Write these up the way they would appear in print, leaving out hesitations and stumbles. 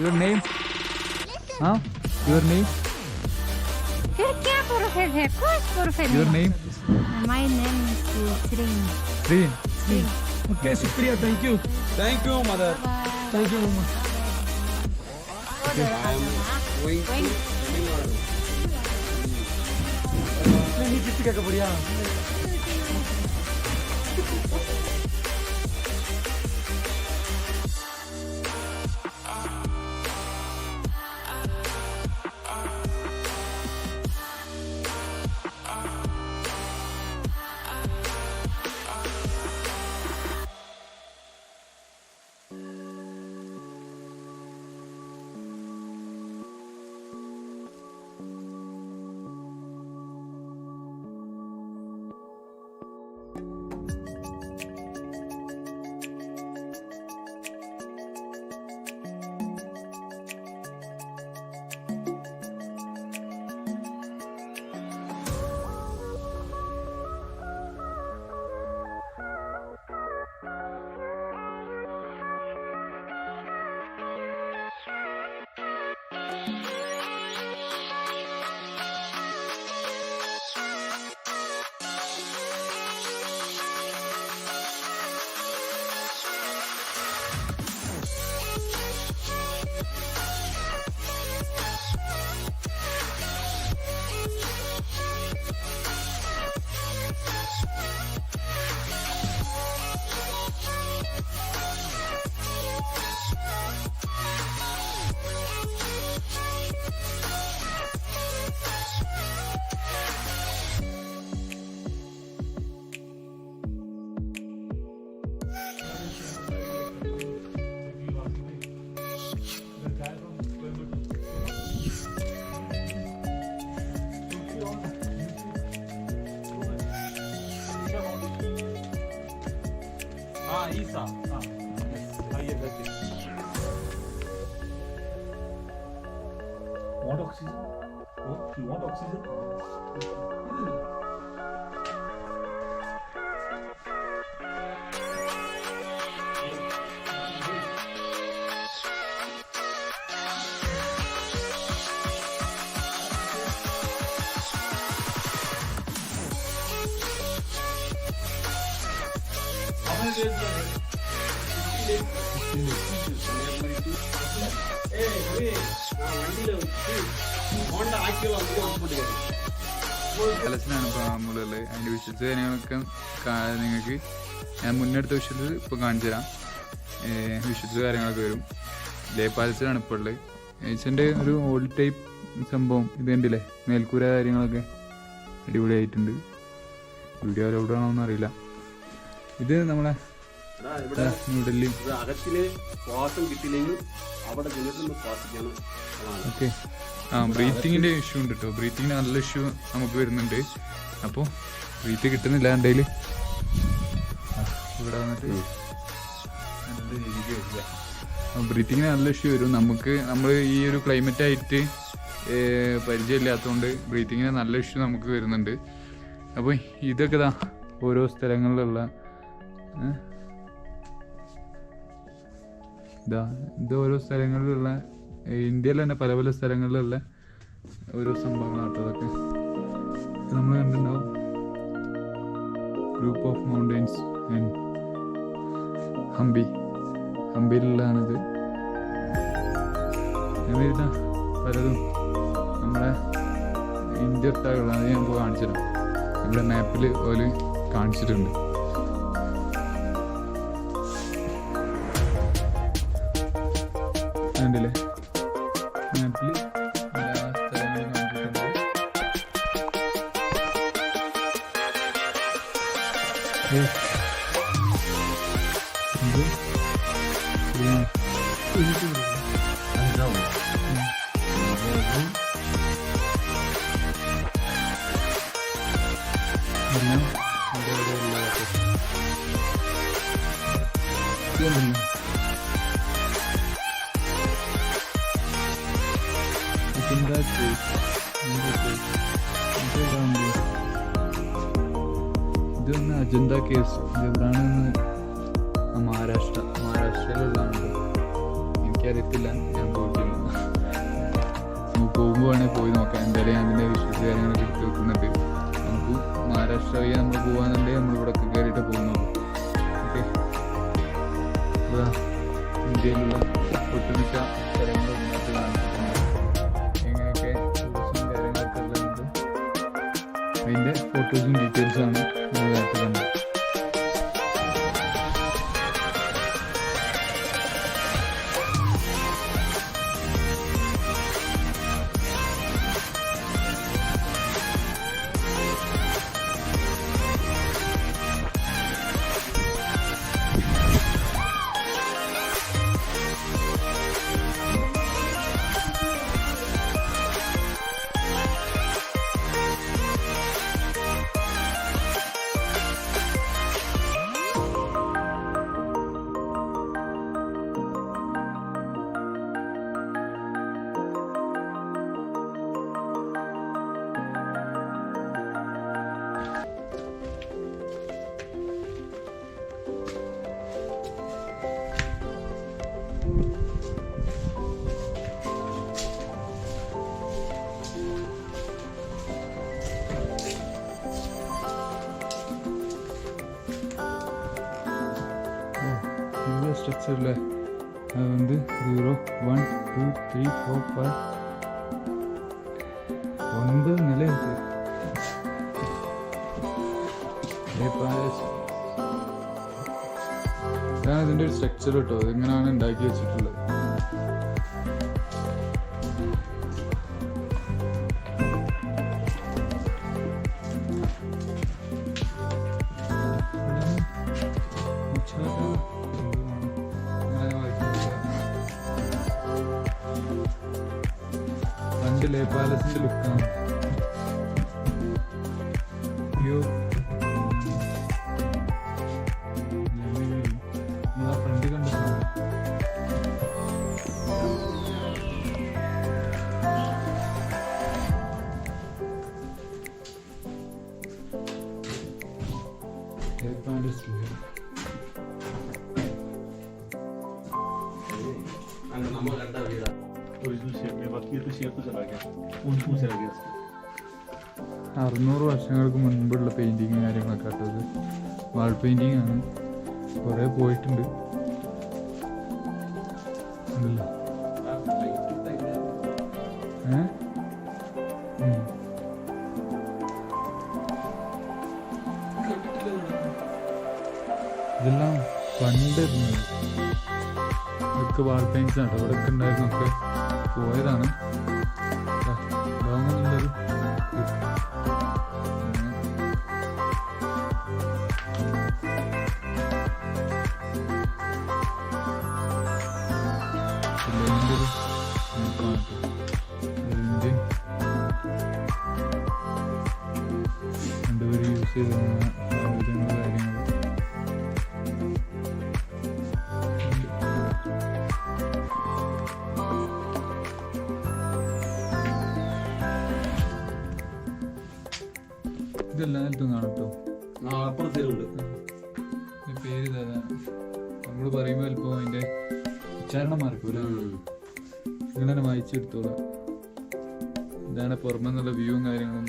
Your name? Huh? Your name? Your name? My name is Srin. Srin. Okay, Supriya, thank you. Thank you, mother. Thank you, mama. I am going to Isa. Want oxygen? What? You want oxygen? പാലസിനാണ് ഇപ്പോൾ നമ്മളുള്ളത്. അതിൻ്റെ വിശുദ്ധ കാര്യങ്ങളൊക്കെ നിങ്ങൾക്ക് ഞാൻ മുന്നെടുത്ത വിശുദ്ധ ഇപ്പോൾ കാണിച്ചു തരാം. വിശുദ്ധ കാര്യങ്ങളൊക്കെ വരും. ലേ പാലസിലാണ് ഇപ്പോൾ ഉള്ളത്. ഏഷ്യൻ്റെ ഒരു ഓൾഡ് ടൈപ്പ് സംഭവം ഇത് കണ്ടില്ലേ, മേൽക്കൂര കാര്യങ്ങളൊക്കെ അടിപൊളിയായിട്ടുണ്ട്. വീഡിയോ എവിടെയാണോന്ന് അറിയില്ല. ഇത് നമ്മളെ ന്യൂഡൽഹി. ഓക്കെ. ബ്രീത്തിങ്ങിന്റെ ഇഷ്യൂ ഉണ്ട് കേട്ടോ. ബ്രീത്തിങ്ങിന് നല്ല ഇഷ്യൂ നമുക്ക് വരുന്നുണ്ട്. അപ്പോൾ ബ്രീത്ത് കിട്ടുന്നില്ല എൻ്റെ കയ്യിൽ. ഇവിടെ വന്നിട്ട് ബ്രീത്തിങ്ങിന് നല്ല ഇഷ്യൂ വരും നമുക്ക്. നമ്മൾ ഈ ഒരു ക്ലൈമറ്റായിട്ട് പരിചയമില്ലാത്തതുകൊണ്ട് ബ്രീത്തിങ്ങിന് നല്ല ഇഷ്യൂ നമുക്ക് വരുന്നുണ്ട്. അപ്പോൾ ഇതൊക്കെ ഓരോ സ്ഥലങ്ങളിലുള്ള ഇത് ഓരോ സ്ഥലങ്ങളിലുള്ള ഇന്ത്യയിൽ തന്നെ പല പല സ്ഥലങ്ങളിലുള്ള ഓരോ സംഭവങ്ങളാട്ടോ അതൊക്കെ. നമ്മൾ കണ്ടിട്ടുണ്ടാവും ഗ്രൂപ്പ് ഓഫ് മൗണ്ടെയ്ൻസ് ആൻഡ് ഹംപിയിലുള്ളതാണിത്. പലതും നമ്മുടെ ഇന്ത്യ ഒട്ടാകുള്ളത് ഞാൻ ഇപ്പോൾ കാണിച്ചു തരാം. ഇവിടെ മാപ്പിൽ ഓല് കാണിച്ചിട്ടുണ്ട്. കണ്ടില്ലേ മാപ്പിൽ എല്ലാ സ്ഥലങ്ങളും കാണിച്ചിട്ടുണ്ട്. ഇതൊന്ന് അജന്ത കേവ്സ്. ഇതെവിടാണെന്ന് മഹാരാഷ്ട്രയിലുള്ളതാണ്. എനിക്കറിയത്തില്ല, ഞാൻ പോയിട്ടില്ല. നമുക്ക് പോകുമ്പോൾ വേണേൽ പോയി നോക്കാം. എന്തായാലും ഞാൻ അതിൻ്റെ വിശ്വസ കാര്യങ്ങളൊക്കെ എടുത്ത് വെക്കുന്നുണ്ട്. നമുക്ക് മഹാരാഷ്ട്ര വഴി നമ്മൾ പോകാന്നുണ്ടെങ്കിൽ നമ്മൾ ഇവിടെ കയറിയിട്ട് പോകുന്നുള്ളൂ. ഓക്കെ. ഇന്ത്യയിലുള്ള ഒട്ടുമിക്ക സ്ഥലങ്ങളും ഇതിനകത്ത് കാണിച്ചിട്ടുണ്ട്. എങ്ങനെയൊക്കെ ടൂറിസം കാര്യങ്ങളൊക്കെ ഉള്ളത് അതിൻ്റെ ഫോട്ടോസും ഡീറ്റെയിൽസാണ് നമ്മൾ നേരത്തെ കണ്ടത്. ஸ்ட்ரக்சரில் அது வந்து 0 1 2 3 4 5 9 நிலை இருக்குது. ഇതാണ് ഇതിൻ്റെ ഒരു സ്ട്രക്ചർ കേട്ടോ. ഇതിങ്ങനെയാണ് ഉണ്ടാക്കി വെച്ചിട്ടുള്ളത്. പണ്ട് പാലസിന്റെ ലുക്കാണ്. അയ്യോ ഫ്രണ്ട് കണ്ട ओरिजिनल शेप में, बाकी ये तो शेप तो चला गया, ऊंच चला गया इसका. 600 വർഷങ്ങൾക്ക് മുൻപുള്ള പെയിൻറ്റിങ് കാര്യങ്ങളൊക്കെ കേട്ടത്. വാൾ പെയിൻറ്റിങ് ആണ്. കുറേ പോയിട്ടുണ്ട്. ഇതെല്ലാം പണ്ട് ഇതൊക്കെ വാൾ പെയിൻറ്റ്സ് ആണ്. ഇവിടെ ഒക്കെ ഉണ്ടായിരുന്നൊക്കെ പോയതാണ്. ലോങ്ങൊന്നുള്ളൊരു ചെയ്ത് കാര്യങ്ങൾ ഇതെല്ലായിടത്തും കാണും കേട്ടോ. പേര് ഇതാ നമ്മൾ പറയുമ്പോൾ ചിലപ്പോൾ അതിൻ്റെ ഉച്ചാരണം മാറിക്കൂല. ഇങ്ങനെ വായിച്ചെടുത്തോളാം. ഇതാണ് പുറമെ നിന്നുള്ള വ്യൂവും കാര്യങ്ങളും.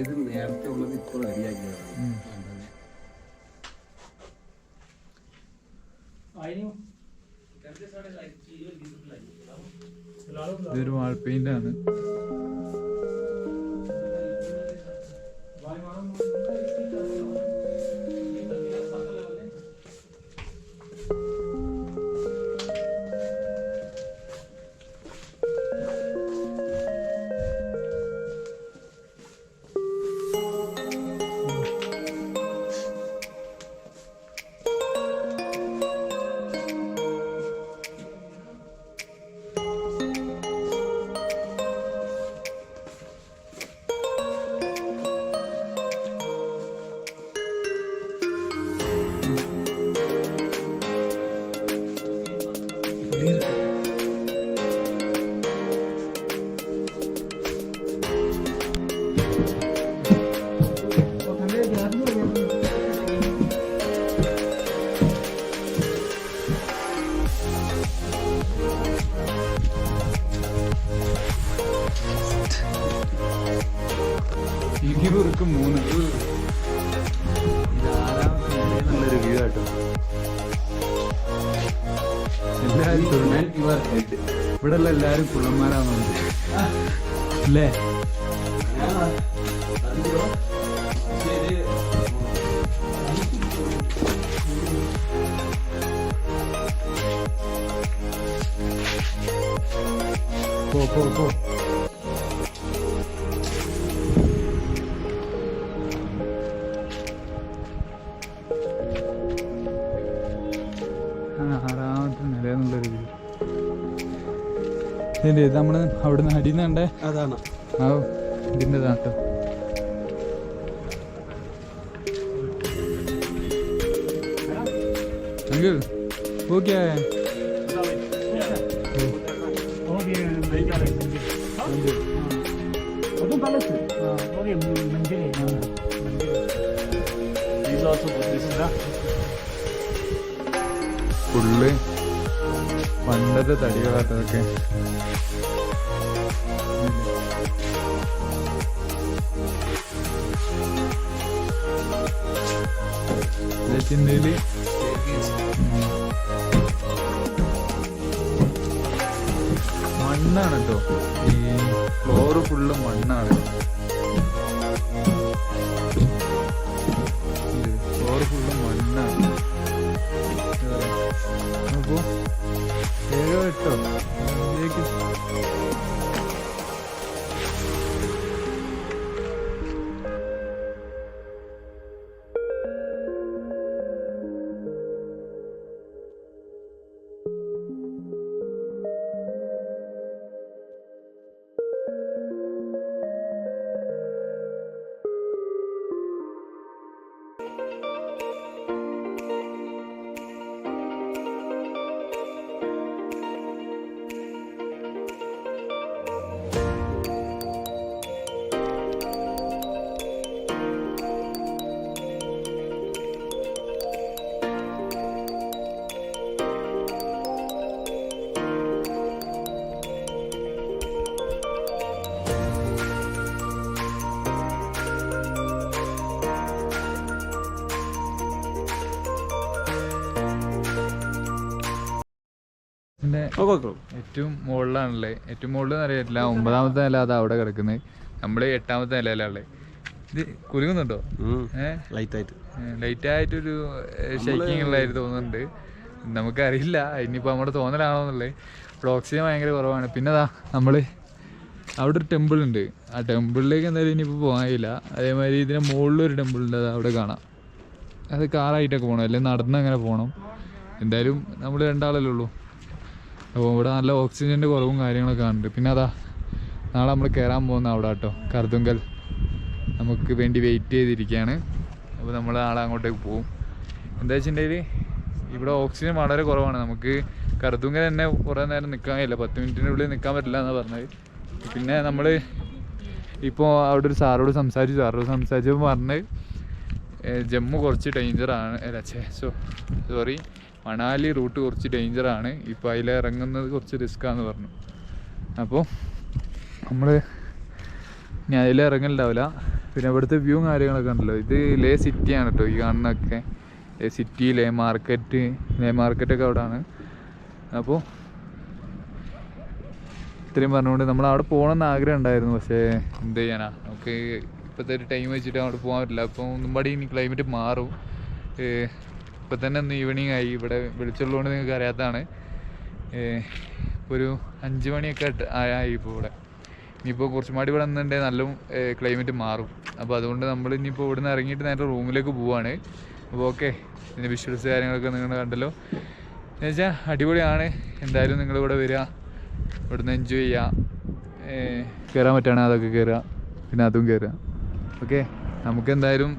ഇത് നേരത്തെ ഉള്ളത് ഇപ്പോൾ റെഡിയാക്കിയതാണ്. ഇതൊരു വാൾ പെയിന്റ് ആണ്. ഇവർക്ക് 3 നല്ലൊരു വ്യൂ ആട്ടോ. ഇവിടെ ഉള്ള എല്ലാരും കുള്ളന്മാരാവുന്നുണ്ട് അല്ലേ? പോ നിലയെന്നുള്ളൊരു ഇതിൻ്റെ ഇത് നമ്മൾ അവിടെ നിന്ന് അടിയിൽ നിന്ന് കണ്ടേ അതാണ്. ആ ഇതിൻ്റെ നാട്ടോ. അങ്കിൾ ഓക്കെ ഫുള്ള് പണ്ടത്തെ തടികളാട്ടതൊക്കെ. ചിന്തയില് മണ്ണാണ് കേട്ടോ. ഈ ഫ്ലോറ് ഫുള്ള് മണ്ണാണ്. ഫ്ലോറ് ഫുള്ള് മണ്ണാണ്. അപ്പോ 7 8 ഇതിലേക്ക് ഏറ്റവും മുകളിലാണല്ലേ. ഏറ്റവും മുകളിൽ അറിയില്ല. 9ാമത്തെ നില അത് അവിടെ കിടക്കുന്നത്. നമ്മള് 8ാമത്തെ നിലയിലാണല്ലേ. ഇത് കുലുങ്ങുന്നുണ്ടോ? ലൈറ്റ് ആയിട്ടൊരു ഷേക്കിംഗ് ഉള്ളതായിട്ട് തോന്നുന്നുണ്ട്. നമുക്കറിയില്ല ഇനിയിപ്പോൾ നമ്മുടെ തോന്നലാണോന്നുള്ളത്. ഇവിടെ ഓക്സിജൻ ഭയങ്കര കുറവാണ്. പിന്നെ അതാ നമ്മള് അവിടെ ഒരു ടെമ്പിൾ ഉണ്ട്. ആ ടെമ്പിളിലേക്ക് എന്തായാലും ഇനിയിപ്പോൾ പോകാൻ കഴിയില്ല. അതേമാതിരി ഇതിന് മുകളിലൊരു ടെമ്പിൾ ഉണ്ട്. അത് അവിടെ കാണാം. അത് കാറായിട്ടൊക്കെ പോകണം, അല്ലെങ്കിൽ നടന്ന് അങ്ങനെ പോകണം. എന്തായാലും നമ്മൾ 2 ആളല്ലേ ഉള്ളൂ. അപ്പോൾ ഇവിടെ നല്ല ഓക്സിജൻ്റെ കുറവും കാര്യങ്ങളൊക്കെ ഉണ്ട്. പിന്നെ അതാ നാളെ നമ്മൾ കയറാൻ പോകുന്ന അവിടെ കേട്ടോ, കർദുങ്കൽ. നമുക്ക് വേണ്ടി വെയിറ്റ് ചെയ്തിരിക്കുകയാണ്. അപ്പോൾ നമ്മൾ ആളെ അങ്ങോട്ടേക്ക് പോകും. എന്താ വെച്ചിട്ടുണ്ടെങ്കിൽ ഇവിടെ ഓക്സിജൻ വളരെ കുറവാണ്. നമുക്ക് കറുത്തുങ്കൽ തന്നെ കുറേ നേരം നിൽക്കാൻ കഴിയില്ല, 10 മിനിറ്റിനുള്ളിൽ നിൽക്കാൻ പറ്റില്ല എന്നാണ് പറഞ്ഞത്. പിന്നെ നമ്മൾ ഇപ്പോൾ അവിടെ ഒരു സാറോട് സംസാരിച്ചപ്പോൾ പറഞ്ഞ് ജമ്മു കുറച്ച് ഡേഞ്ചറാണ്, സോറി മണാലി റൂട്ട് കുറച്ച് ഡേഞ്ചറാണ്, ഇപ്പോൾ അതിൽ ഇറങ്ങുന്നത് കുറച്ച് റിസ്ക്കാന്ന് പറഞ്ഞു. അപ്പോൾ നമ്മൾ ഇനി അതിൽ ഇറങ്ങലുണ്ടാവില്ല. പിന്നെ ഇവിടുത്തെ വ്യൂ കാര്യങ്ങളൊക്കെ ഉണ്ടല്ലോ, ഇത് ലേ സിറ്റിയാണ് കേട്ടോ ഈ കാണുന്നതൊക്കെ. സിറ്റി ലേ മാർക്കറ്റൊക്കെ അവിടെയാണ്. അപ്പോൾ ഇത്രയും പറഞ്ഞുകൊണ്ട് നമ്മൾ അവിടെ പോകണമെന്ന് ആഗ്രഹം ഉണ്ടായിരുന്നു. പക്ഷേ എന്ത് ചെയ്യാനാ, നമുക്ക് ഇപ്പോഴത്തെ ഒരു ടൈം വെച്ചിട്ട് അവിടെ പോകാൻ പറ്റില്ല. അപ്പോൾ ഒന്നും പാടി ഇനി ക്ലൈമറ്റ് മാറും. ഇപ്പം തന്നെ ഒന്ന് ഈവനിങ് ആയി. ഇവിടെ വെളിച്ചുള്ളതുകൊണ്ട് നിങ്ങൾക്ക് അറിയാത്തതാണ്. ഇപ്പോൾ ഒരു 5 മണിയൊക്കെ ആയി ഇപ്പോൾ ഇവിടെ. ഇനിയിപ്പോൾ കുറച്ചും കൂടി ഇവിടെ നിന്നുണ്ടെങ്കിൽ നല്ല ക്ലൈമറ്റ് മാറും. അപ്പോൾ അതുകൊണ്ട് നമ്മൾ ഇനിയിപ്പോൾ ഇവിടെ നിന്ന് ഇറങ്ങിയിട്ട് നേരെ റൂമിലേക്ക് പോവുകയാണ്. അപ്പോൾ ഓക്കെ, ഇതിൻ്റെ വിഷ്വൽസ് കാര്യങ്ങളൊക്കെ നിങ്ങൾ കണ്ടല്ലോ. എന്ന് വെച്ചാൽ അടിപൊളിയാണ്. എന്തായാലും നിങ്ങളിവിടെ വരിക, ഇവിടുന്ന് എൻജോയ് ചെയ്യുക. കയറാൻ പറ്റുകയാണെങ്കിൽ അതൊക്കെ കയറുക, പിന്നെ അതും കയറുക. ഓക്കെ, നമുക്ക് എന്തായാലും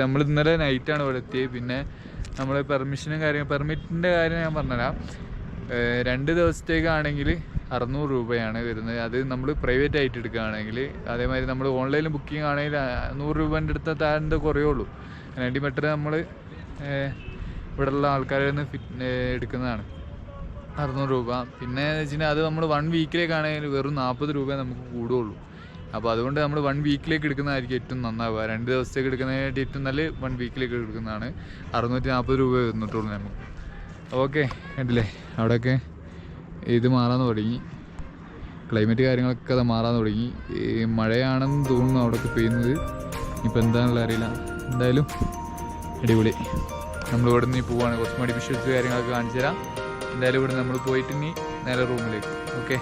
നമ്മൾ ഇന്നലെ നൈറ്റാണ് ഇവിടെ എത്തിയത്. പിന്നെ നമ്മൾ പെർമിറ്റിൻ്റെ കാര്യം ഞാൻ പറഞ്ഞുതരാം. 2 ദിവസത്തേക്കാണെങ്കിൽ 600 രൂപയാണ് വരുന്നത്. അത് നമ്മൾ പ്രൈവറ്റ് ആയിട്ട് എടുക്കുകയാണെങ്കിൽ. അതേമാതിരി നമ്മൾ ഓൺലൈനിൽ ബുക്കിംഗ് ആണെങ്കിൽ 100 രൂപേൻ്റെ അടുത്ത് താഴെ കുറയുള്ളൂ. അതിനായിട്ട് ബെറ്റർ നമ്മൾ ഇവിടെയുള്ള ആൾക്കാരിൽ നിന്ന് എടുക്കുന്നതാണ് 600 രൂപ. പിന്നെ എന്ന് വെച്ചിട്ടുണ്ടെങ്കിൽ അത് നമ്മൾ 1 വീക്കിലേക്കാണെങ്കിൽ വെറും 40 രൂപ നമുക്ക് കൂടുകയുള്ളൂ. അപ്പോൾ അതുകൊണ്ട് നമ്മൾ 1 വീക്കിലേക്ക് എടുക്കുന്നതായിരിക്കും ഏറ്റവും നന്നാവുക. 2 ദിവസത്തേക്ക് എടുക്കുന്നതിനായിട്ട് ഏറ്റവും നല്ല 1 വീക്കിലേക്ക് എടുക്കുന്നതാണ്. 640 രൂപ വന്നിട്ടുള്ളൂ നമുക്ക്. ഓക്കെ, കണ്ടില്ലേ അവിടെയൊക്കെ ഇത് മാറാൻ തുടങ്ങി, ക്ലൈമറ്റ് കാര്യങ്ങളൊക്കെ അത് മാറാൻ തുടങ്ങി. മഴയാണെന്ന് തോന്നുന്നു അവിടെയൊക്കെ പെയ്യുന്നത്. ഇപ്പം എന്താണെന്നുള്ള അറിയില്ല. എന്തായാലും അടിപൊളി. നമ്മളിവിടെ നിന്ന് പോവുകയാണ്. കുറച്ചും കൂടി വിഷ്വൽസ് കാര്യങ്ങളൊക്കെ കാണിച്ചു തരാം. എന്തായാലും ഇവിടെ നമ്മൾ പോയിട്ട് ഇനി നേരെ റൂമിലേക്ക്. ഓക്കെ.